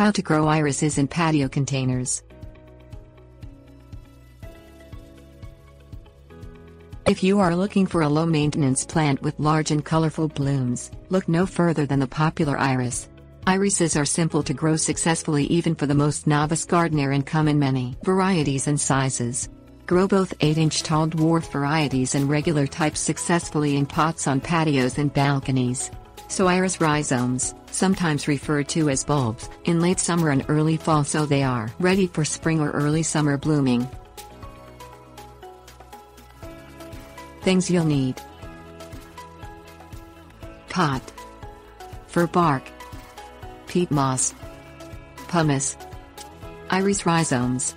How to grow irises in patio containers. If you are looking for a low-maintenance plant with large and colorful blooms, look no further than the popular iris. Irises are simple to grow successfully even for the most novice gardener and come in many varieties and sizes. Grow both 8-inch tall dwarf varieties and regular types successfully in pots on patios and balconies. Sow iris rhizomes, sometimes referred to as bulbs, in late summer and early fall so they are ready for spring or early summer blooming. Things you'll need: pot, fir bark, peat moss, pumice, iris rhizomes.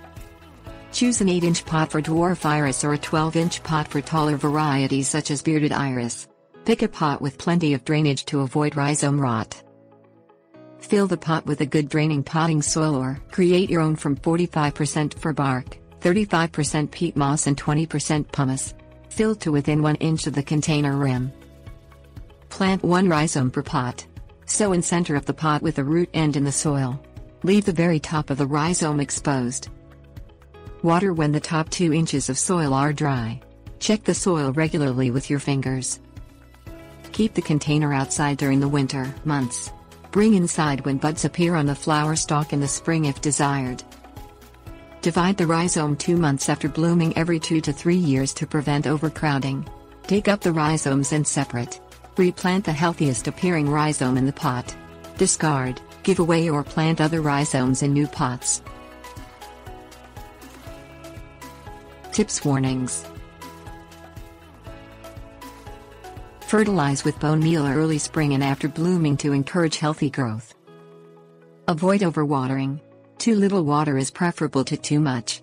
Choose an 8-inch pot for dwarf iris or a 12-inch pot for taller varieties such as bearded iris. Pick a pot with plenty of drainage to avoid rhizome rot. Fill the pot with a good draining potting soil or create your own from 45% fir bark, 35% peat moss and 20% pumice. Fill to within 1 inch of the container rim. Plant 1 rhizome per pot. Sow in center of the pot with the root end in the soil. Leave the very top of the rhizome exposed. Water when the top 2 inches of soil are dry. Check the soil regularly with your fingers. Keep the container outside during the winter months. Bring inside when buds appear on the flower stalk in the spring if desired. Divide the rhizome 2 months after blooming every 2 to 3 years to prevent overcrowding. Dig up the rhizomes and separate. Replant the healthiest appearing rhizome in the pot. Discard, give away or plant other rhizomes in new pots. Tips: warnings. Fertilize with bone meal early spring and after blooming to encourage healthy growth. Avoid overwatering. Too little water is preferable to too much.